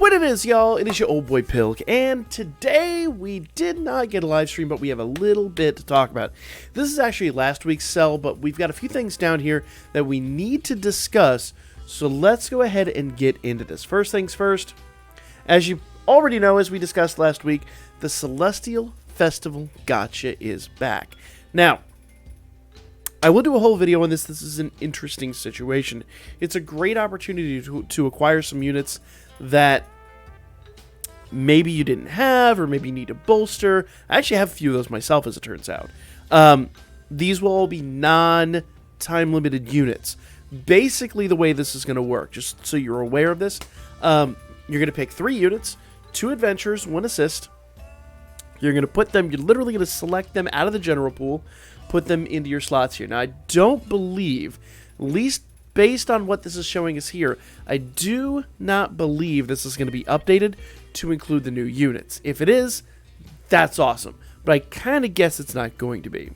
What it is, y'all, it is your old boy Pilk, and today we did not get a live stream, but we have a little bit to talk about. This is actually last week's sell, but we've got a few things down here that we need to discuss, so let's go ahead and get into this. First things first, as you already know, as we discussed last week, the Celestial Festival Gacha is back. Now, I will do a whole video on this. This is an interesting situation. It's a great opportunity to acquire some units that maybe you didn't have, or maybe you need to bolster. I actually have a few of those myself, as it turns out. These will all be non-time limited units. Basically, the way this is going to work, just so you're aware of this, you're going to pick 3 units, 2 adventures, 1 assist. You're going to put them, you're literally going to select them out of the general pool, put them into your slots here. Now, I don't believe, at least based on what this is showing us here, I do not believe this is going to be updated to include the new units. If it is, that's awesome. But I kind of guess it's not going to be.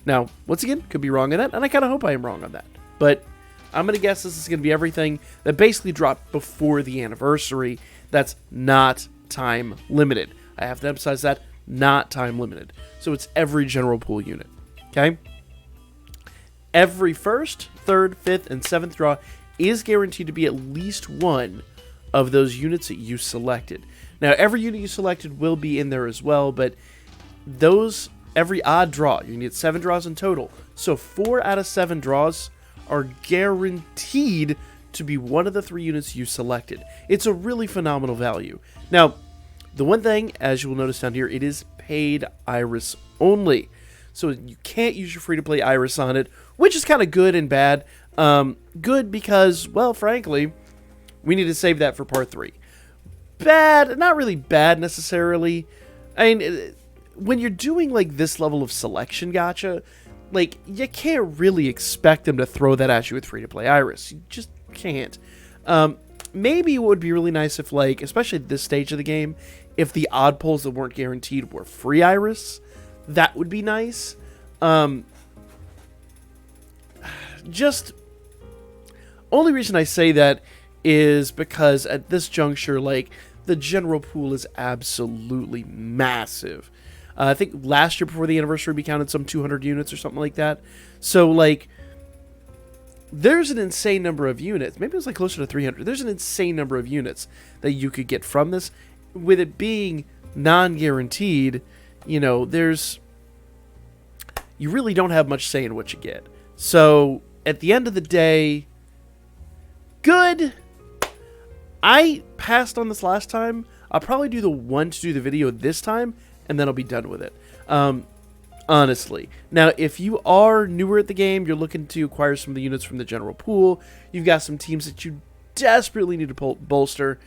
Now, once again, could be wrong on that, and I kind of hope I am wrong on that. But I'm going to guess this is going to be everything that basically dropped before the anniversary that's not time limited. I have to emphasize that, not time limited. So it's every general pool unit. Okay? Every first, third, fifth, and seventh draw is guaranteed to be at least one of those units that you selected. Now, every unit you selected will be in there as well, but those, every odd draw, you need 7 draws in total. So 4 out of 7 draws are guaranteed to be one of the 3 units you selected. It's a really phenomenal value. Now, the one thing, as you will notice down here, it is paid Iris only. So you can't use your free-to-play Iris on it, which is kind of good and bad. Good because, well, frankly, we need to save that for part 3. Bad, not really bad necessarily. I mean, when you're doing like this level of selection gacha, like, you can't really expect them to throw that at you with free-to-play Iris. You just can't. Maybe it would be really nice if, like, especially at this stage of the game, if the odd pulls that weren't guaranteed were free Iris. That would be nice. Just, only reason I say that is because at this juncture, like, the general pool is absolutely massive. I think last year before the anniversary we counted some 200 units or something like that. So, like, there's an insane number of units. Maybe it was like closer to 300. There's an insane number of units that you could get from this. With it being non-guaranteed, you know, you really don't have much say in what you get. So, at the end of the day, good. I passed on this last time. I'll probably do the one to do the video this time, and then I'll be done with it. Honestly. Now, if you are newer at the game, you're looking to acquire some of the units from the general pool, you've got some teams that you desperately need to bolster.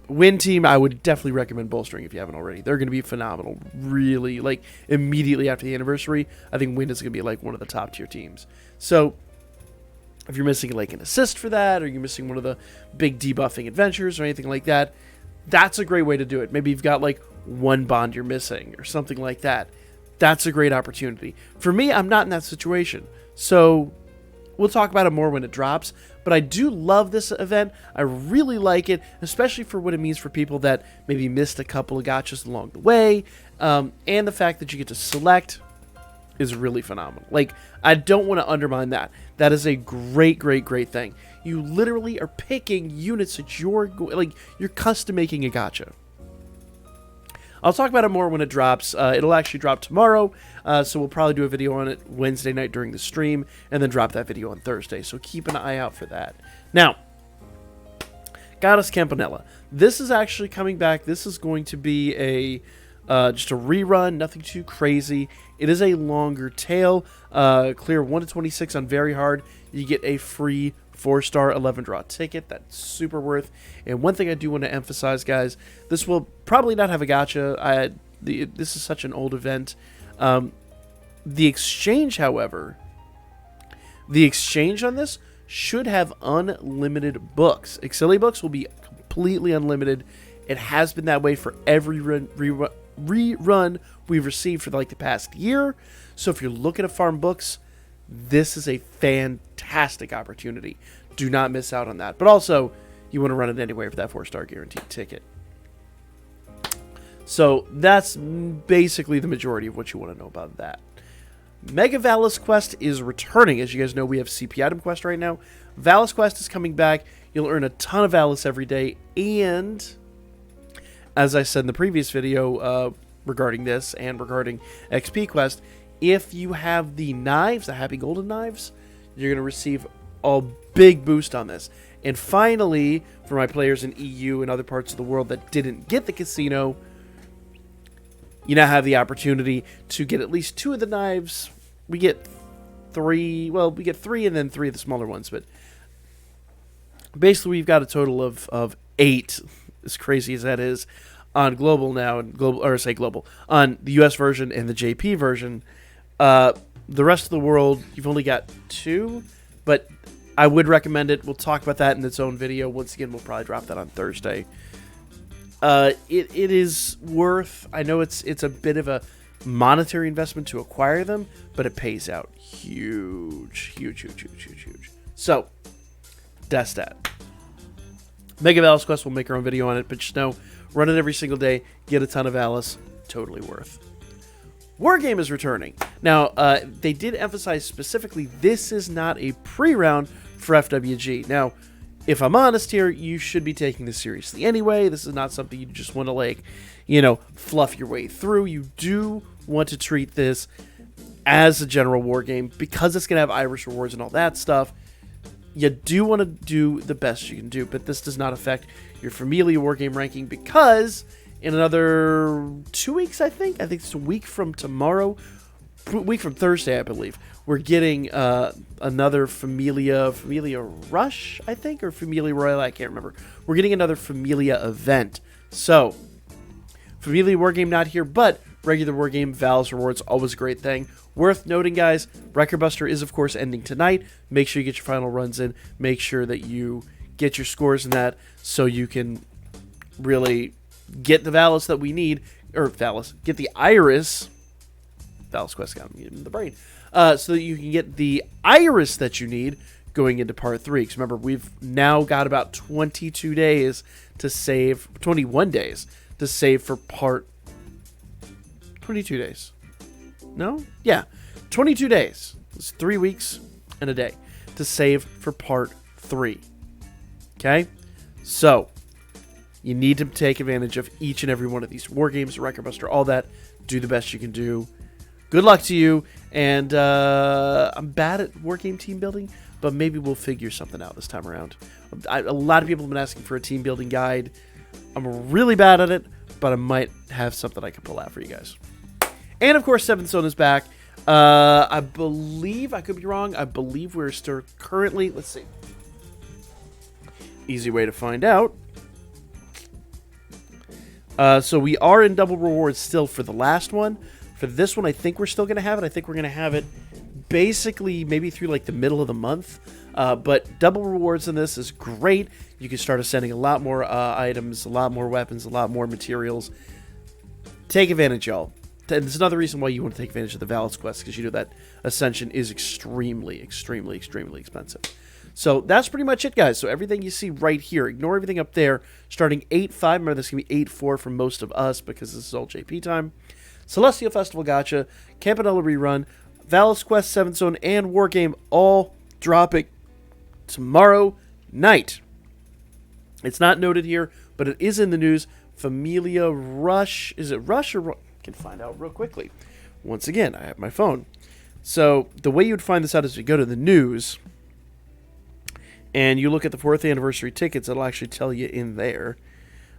Win team, I would definitely recommend bolstering if you haven't already. They're going to be phenomenal, really. Like, immediately after the anniversary, I think Win is going to be, like, one of the top tier teams. So, if you're missing, like, an assist for that, or you're missing one of the big debuffing adventures or anything like that, that's a great way to do it. Maybe you've got, like, one bond you're missing or something like that. That's a great opportunity. For me, I'm not in that situation. So, we'll talk about it more when it drops, but I do love this event. I really like it, especially for what it means for people that maybe missed a couple of gachas along the way, and the fact that you get to select is really phenomenal. Like, I don't want to undermine that. That is a great, great, great thing. You literally are picking units that you're custom making a gacha. I'll talk about it more when it drops. It'll actually drop tomorrow, so we'll probably do a video on it Wednesday night during the stream, and then drop that video on Thursday, so keep an eye out for that. Now, Goddess Campanella. This is actually coming back. This is going to be just a rerun, nothing too crazy. It is a longer tail. Clear 1 to 26 on very hard. You get a free 4-star 11-draw ticket. That's super worth. And one thing I do want to emphasize, guys, this will probably not have a gacha. This is such an old event. The exchange, however, the exchange on this should have unlimited books. Exili books will be completely unlimited. It has been that way for every rerun we've received for like the past year. So if you're looking to farm books, this is a fantastic opportunity. Do not miss out on that. But also, you want to run it anyway for that 4-star guaranteed ticket. So that's basically the majority of what you want to know about that. Mega Valis Quest is returning. As you guys know, we have CP Item Quest right now. Valis Quest is coming back. You'll earn a ton of Valis every day. And, as I said in the previous video regarding this and regarding XP Quest, if you have the knives, the Happy Golden Knives, you're going to receive a big boost on this. And finally, for my players in EU and other parts of the world that didn't get the casino, you now have the opportunity to get at least 2 of the knives. We get 3, well, we get 3 and then 3 of the smaller ones, but basically we've got a total of 8, as crazy as that is, on global now, and global, on the US version and the JP version. The rest of the world, you've only got 2, but I would recommend it. We'll talk about that in its own video. Once again, we'll probably drop that on Thursday. It is worth, I know it's a bit of a monetary investment to acquire them, but it pays out huge. So, that's that. Mega Valis Quest, we'll make our own video on it, but just know, run it every single day, get a ton of Valis, totally worth. Wargame is returning. Now, they did emphasize specifically, this is not a pre-round for FWG. Now, if I'm honest here, you should be taking this seriously anyway. This is not something you just want to, like, you know, fluff your way through. You do want to treat this as a general war game because it's going to have Irish rewards and all that stuff. You do want to do the best you can do, but this does not affect your Familia war game ranking because in another 2 weeks, I think it's a week from tomorrow, a week from Thursday, I believe, we're getting another Familia Rush, I think, or Familia Royale, I can't remember. We're getting another Familia event. So, Familia Wargame not here, but regular Wargame, Valis rewards, always a great thing. Worth noting, guys, Record Buster is, of course, ending tonight. Make sure you get your final runs in. Make sure that you get your scores in that so you can really get the Valis that we need, or Valis, get the Iris. Valis Quest got me in the brain. So that you can get the Iris that you need going into part 3. Because remember, we've now got about 22 days to save, 21 days to save for part 22 days. No? Yeah. 22 days. It's 3 weeks and a day to save for part 3. Okay? So, you need to take advantage of each and every one of these war games, Record Buster, all that. Do the best you can do. Good luck to you, and I'm bad at war game team building, but maybe we'll figure something out this time around. A lot of people have been asking for a team building guide. I'm really bad at it, but I might have something I can pull out for you guys. And, of course, 7th Zone is back. I believe, I could be wrong, I believe we're still currently, let's see. Easy way to find out. So we are in double rewards still for the last one. For this one, I think we're still going to have it. I think we're going to have it basically maybe through like the middle of the month. But double rewards in this is great. You can start ascending a lot more items, a lot more weapons, a lot more materials. Take advantage, y'all. And there's another reason why you want to take advantage of the Valis Quest, because you know that Ascension is extremely expensive. So that's pretty much it, guys. So everything you see right here, ignore everything up there. Starting 8-5, remember this is going to be 8-4 for most of us because this is all JP time. Celestial Festival Gacha, Campanella Rerun, Valis Quest 7th Zone, and Wargame all dropping tomorrow night. It's not noted here, but it is in the news. Familia Rush, is it Rush or I can find out real quickly. Once again, I have my phone. So the way you would find this out is you go to the news, and you look at the 4th anniversary tickets. It'll actually tell you in there.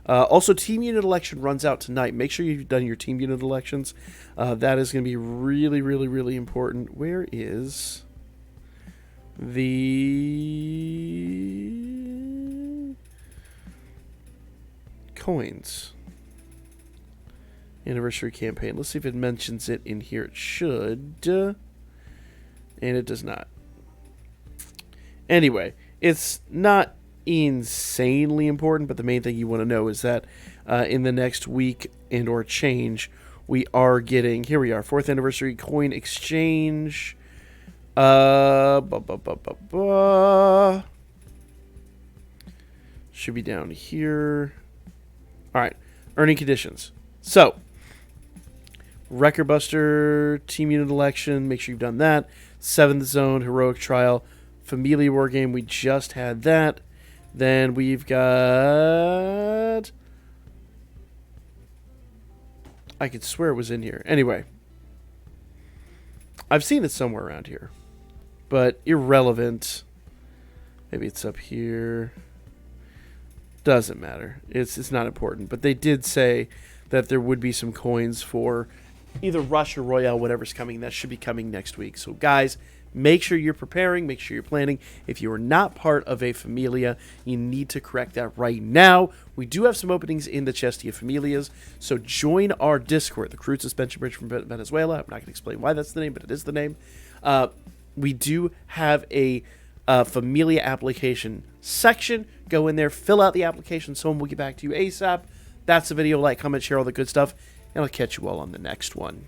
Also, team unit election runs out tonight. Make sure you've done your team unit elections. That is going to be really important. Where is the coins anniversary campaign? Let's see if it mentions it in here. It should. And it does not. Anyway, it's not insanely important, but the main thing you want to know is that in the next week and or change, we are getting, here we are, 4th anniversary coin exchange. Should be down here. All right, earning conditions. So, Record Buster, Team Unit Election, make sure you've done that. 7th Zone, Heroic Trial, Familia War Game, we just had that. Then we've got... I could swear it was in here. Anyway, I've seen it somewhere around here, but irrelevant. Maybe it's up here. Doesn't matter. It's not important. But they did say that there would be some coins for either Rush or Royale, whatever's coming. That should be coming next week. So, guys, make sure you're preparing. Make sure you're planning. If you are not part of a Familia, you need to correct that right now. We do have some openings in the Chestia Familias. So join our Discord, the Crude Suspension Bridge from Venezuela. I'm not going to explain why that's the name, but it is the name. We do have a Familia application section. Go in there, fill out the application. Someone will get back to you ASAP. That's the video. Like, comment, share, all the good stuff. And I'll catch you all on the next one.